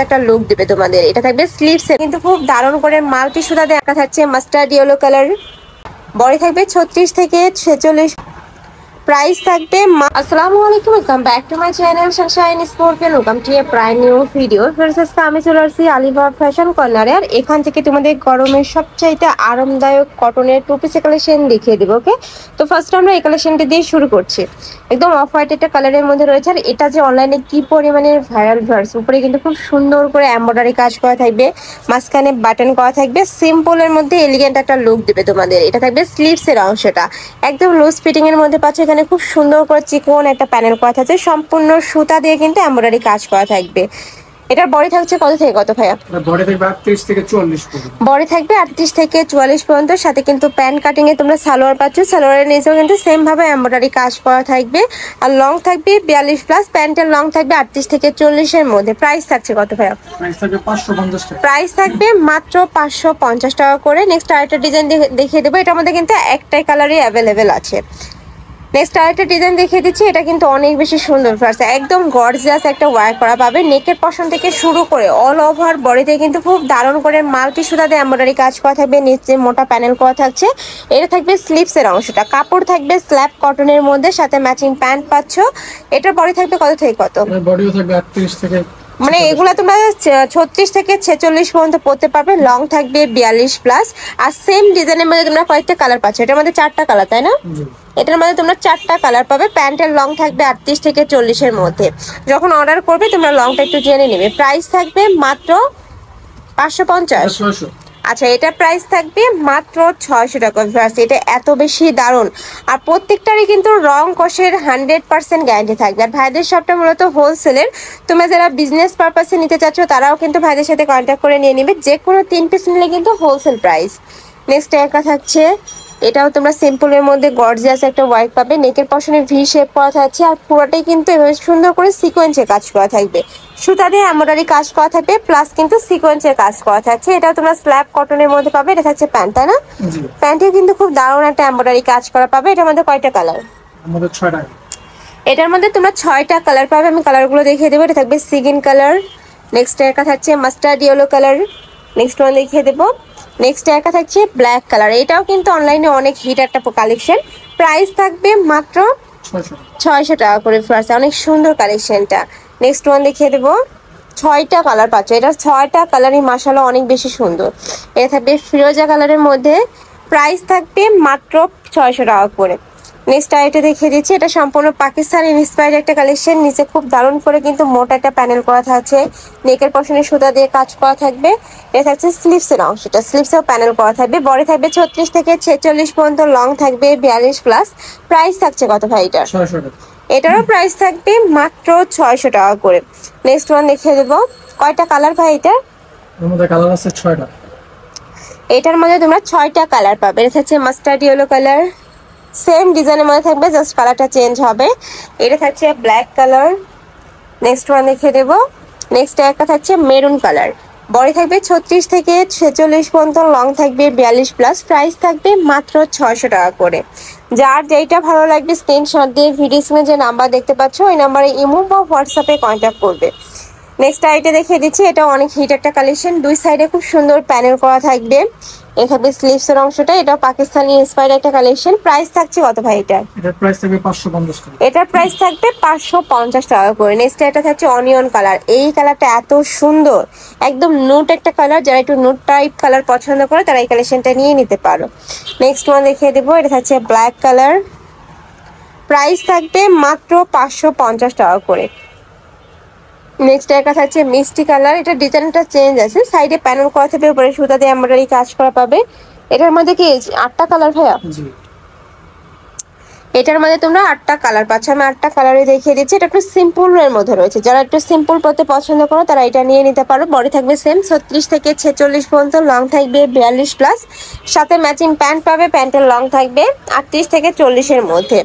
একটা লুক দিবে তোমাদের। এটা থাকবে স্লিভসে কিন্তু খুব দারুণ করে মাল্টি সুতা দিয়ে আঁকা থাকছে মাস্টার্ড ইয়েলো কালার। বডি থাকবে 36 থেকে 46। প্রাইস থাকবে আসসালামু আলাইকুম, welcome back to my channel Sunshine sports, welcome to A brand new video. First আমি চলে আসছি আলিবাগ ফ্যাশন কর্নারে। আর এখান থেকে তোমাদের গরমের সবচাইতে আরামদায়ক কটনের টু পিসের কালেকশন দেখিয়ে দেবো। ওকে, তো ফার্স্ট আমরা এই কালেকশনটি দিয়ে শুরু করছি। একদম অফ হোয়াইট একটা কালারের মধ্যে রয়েছে। আর এটা যে অনলাইনে কি পরিমাণের ভাইরাল ভার্স, উপরে কিন্তু খুব সুন্দর করে এমব্রয়ডারি কাজ করা থাকবে, মাঝখানে বাটন করা থাকবে, সিম্পলের মধ্যে এলিগেন্ট একটা লুক দেবে তোমাদের। এটা থাকবে স্লিভসের অংশটা একদম লুজ ফিটিং এর মধ্যে পাচ্ছে। এখানে খুব সুন্দর করে চিকন একটা প্যানেল করা থাকছে, সম্পূর্ণ সুতা দিয়ে কিন্তু এমব্রয়ডারি কাজ করা থাকবে। এটার বডি থাকছে কত থেকে কত ভাইয়া? বডি থাকবে 38 থেকে 44 পর্যন্ত। বডি থাকবে 38 থেকে 44 পর্যন্ত। সাথে কিন্তু প্যান্ট কাটিং এ তোমরা সালোয়ার পাচ্ছ, সালোয়ারের নিচেও কিন্তু সেম ভাবে এমব্রয়ডারি কাজ করা থাকবে। আর লং থাকবে 42 প্লাস, প্যান্টের লং থাকবে 38 থেকে 40 এর মধ্যে। প্রাইস থাকছে কত ভাইয়া? প্রাইস থাকবে 550 টাকা। প্রাইস থাকবে মাত্র 550 টাকা করে। নেক্সট আরেকটা ডিজাইন দেখিয়ে দেবো। এটার মধ্যে কিন্তু একটাই কালারই অ্যাভেলেবেল আছে। নেক্সট আরেকটা ডিজাইন দেখিয়ে দিচ্ছি। এটা কিন্তু অনেক বেশি সুন্দর ফার্স্ট, একদম গর্জিয়াস একটা ওয়ার্ক করা পাবে। নেকের পশন থেকে শুরু করে অল ওভার বডিতে কিন্তু খুব দারুণ করে মাল্টি সুতাতে এমব্রয়ডারি কাজ করা থাকবে, নিচে মোটা প্যানেল করা থাকছে। এটা থাকবে স্লিভসের অংশটা, কাপড় থাকবে স্ল্যাব কটনের মধ্যে, সাথে ম্যাচিং প্যান্ট পাচ্ছ। এটার বডি থাকবে কত থেকে কত? বডিও থাকবে 38 থেকে, মানে এগুলা তোমরা 36 থেকে 46 পর্যন্ত পড়তে পারবে। লং থাকবে 42 প্লাস। আর সেম ডিজাইনের মধ্যে তোমরা কয়েকটা কালার পাচ্ছ। এটার মধ্যে 4টা কালার, তাই না? এটার মধ্যে তোমরা 4টা কালার পাবে। প্যান্টের লং থাকবে 38 থেকে 40 এর মধ্যে। যখন অর্ডার করবে তোমরা লংটা একটু জেনে নেবে। প্রাইস থাকবে মাত্র 550। আচ্ছা, এটা প্রাইস থাকবে মাত্র 600 টাকা। এটা এত বেশি দারুণ। আর প্রত্যেকটারই কিন্তু রং কষের 100% গ্যারান্টি থাকবে। আর ভাইদের শপটা মূলত হোলসেলের। তোমরা যারা বিজনেস পারপাসে নিতে চাচ্ছ তারাও কিন্তু ভাইদের সাথে কন্ট্যাক্ট করে নিয়ে নিবে। যে কোনো 3 পিস নিলে কিন্তু হোলসেল প্রাইস। নেক্সট একটা থাকছে, এটাও তোমরা সিম্পলের মধ্যে গর্জিয়াস একটা ওয়ার্ক পাবে। নেকের পশনে ভি শেপ করা থাকছে। আর পুরোটাই কিন্তু এভাবে সুন্দর করে সিকোয়েন্সে কাজ করা থাকবে, সুতা দিয়ে এমব্রয়ডারি কাজ করা থাকবে, প্লাস কিন্তু সিকোয়েন্সের কাজ করা থাকছে। এটাও তোমরা স্ল্যাব কটনের মধ্যে পাবে। এটা থাকছে প্যান্ট, তাই না? প্যান্টে কিন্তু খুব দারুণ একটা এমব্রয়ডারি কাজ করা পাবে। এটার মধ্যে কয়টা কালার? আমাদের 6টা। এটার মধ্যে তোমরা 6টা কালার পাবে। আমি কালারগুলো দেখিয়ে দেবো। এটা থাকবে সিগিন কালার, নেক্সট একটা থাকছে mustard yellow colour, next one দেখিয়ে দেবো। নেক্সট একটা থাকছে ব্ল্যাক কালার। এটাও কিন্তু অনলাইনে অনেক হিট একটা কালেকশন। প্রাইস থাকবে মাত্র 600 টাকা করে। ফার্স্ট অনেক সুন্দর কালেকশনটা। নেক্সট ওয়ান দেখিয়ে দেবো। 6টা কালার পাচ্ছ। এটা 6টা কালারই মাশাআল্লাহ অনেক বেশি সুন্দর। এটা থাকবে ফিরোজা কালারের মধ্যে। প্রাইস থাকবে মাত্র 600 টাকা করে। নেক্সট আইটা দেখিয়ে দিচ্ছি। এটা সম্পূর্ণ পাকিস্তানি ইন্সপায়ার্ড একটা কালেকশন। নিচে খুব দারুণ করে কিন্তু মোটা একটা প্যানেল করা থাকছে, নেকের পশনে সুতা দিয়ে কাজ করা থাকবে। এটা থাকছে স্লিভসের অংশটা, স্লিভসেও প্যানেল করা থাকবে। বডি থাকবে 36 থেকে 46 পর্যন্ত, লং থাকবে 42 প্লাস। প্রাইস থাকছে কত ভাই এটার? 600 টাকা। এটারও প্রাইস থাকবে মাত্র 600 টাকা করে। নেক্সট ওয়ান দেখিয়ে দেবো। কয়টা কালার ভাই এটার? এর মধ্যে কালার আছে 6টা। এটার মধ্যে তোমরা 6টা কালার পাবে। এটা থাকছে মাস্টার্ড ইয়েলো কালার, সেম ডিজাইনের মধ্যে থাকবে, জাস্ট কালারটা চেঞ্জ হবে। এটা থাকছে ব্ল্যাক কালার। নেক্সট ওয়ান দেখিয়ে দেবো। নেক্সট একটা থাকছে মেরুন কালার। বডি থাকবে 36 থেকে 46 পর্যন্ত, লং থাকবে 42 প্লাস। প্রাইস থাকবে মাত্র 600 টাকা করে। যার যেইটা ভালো লাগবে স্ক্রিনশট দিয়ে ভিডিও স্ক্রিনে যে নাম্বার দেখতে পাচ্ছ ওই নাম্বারে ইমো বা হোয়াটসঅ্যাপে কন্ট্যাক্ট করবে। নেক্সট আইটা দেখিয়ে দিচ্ছি। এটা অনেক হিট একটা কালেকশন। দুই সাইডে খুব সুন্দর প্যানেল করা থাকবে। এটা থাকবে স্লিভসের অংশটা। এটা পাকিস্তানি ইন্সপায়ার্ড একটা কালেকশন। প্রাইস থাকছে কত ভাই এটা? এটার প্রাইস থাকবে 550 টাকা। এটার প্রাইস থাকবে 550 টাকা করে। নেক্সট এটা থাকছে অনিয়ন কালার। এই কালারটা এত সুন্দর, একদম নুট একটা কালার। যারা একটু নুট টাইপ কালার পছন্দ করে তারা এই কালেকশনটা নিয়ে নিতে পারো। নেক্সট ওয়ান দেখিয়ে দেবো। এটা থাকছে ব্ল্যাক কালার। প্রাইস থাকবে মাত্র 550 টাকা করে। নেক্সট একটা থাকছে মিষ্টি কালার। এটা ডিজাইনটা চেঞ্জ আছে, সাইডে প্যানেল করা থাকবে, উপরে সুতা দিয়ে এমব্রয়ডারি কাজ করা পাবে। এটার মধ্যে কি 8টা কালার ভাইয়া? এটার মধ্যে তোমরা 8টা কালার পাচ্ছ। আমি 8টা কালারই দেখিয়ে দিচ্ছি। এটা একটু সিম্পল এর মধ্যে রয়েছে। যারা একটু সিম্পল পড়তে পছন্দ করো তারা এটা নিয়ে নিতে পারো। বডি থাকবে সেম 36 থেকে 46 পর্যন্ত, লং থাকবে 42 প্লাস। সাথে ম্যাচিং প্যান্ট পাবে, প্যান্টের লং থাকবে 38 থেকে 40 এর মধ্যে।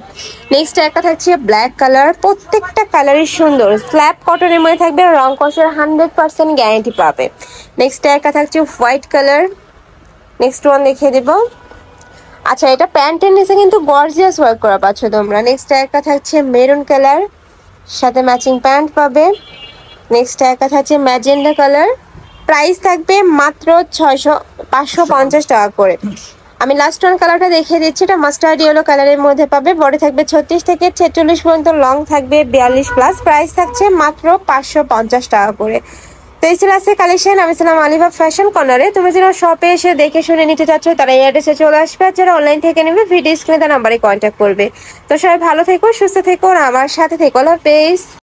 নেক্সট একটা থাকছে ব্ল্যাক কালার। প্রত্যেকটা কালারই সুন্দর, স্ল্যাব কটনের মধ্যে থাকবে, রং কষের 100% গ্যারান্টি পাবে। নেক্সট একটা থাকছে হোয়াইট কালার। নেক্সট ওয়ান দেখিয়ে দেবো। আচ্ছা, এটা প্যান্টের নিচে কিন্তু গর্জিয়াস ওয়ার্ক করা পাচ্ছ তোমরা। নেক্সট একটা থাকছে মেরুন কালার, সাথে ম্যাচিং প্যান্ট পাবে। নেক্সট একটা থাকছে ম্যাজেন্ডা কালার, প্রাইস থাকবে মাত্র 550 টাকা করে। আমি লাস্ট ওয়ান কালারটা দেখিয়ে দিচ্ছি, এটা মাস্টার্ড ইয়েলো কালারের মধ্যে পাবে, বডি থাকবে 36 থেকে 46 পর্যন্ত, লং থাকবে 42 প্লাস, প্রাইস থাকছে মাত্র 550 টাকা করে। তো এই ছিল আজকে কালেকশন। আমি ছিলাম আলিফা ফ্যাশন কর্নারে। তুমি যারা শপে এসে দেখে শুনে নিতে চাচ্ছ তারা এই অ্যাড্রেসে চলে আসবে, আর যারা অনলাইন থেকে নেবে ভিডিও স্ক্রিনে তার নাম্বারে কন্ট্যাক্ট করবে। তো সবাই ভালো থেকো, সুস্থ থেকো, আর আমার সাথে থেকো। আল্লাহ হাফেজ।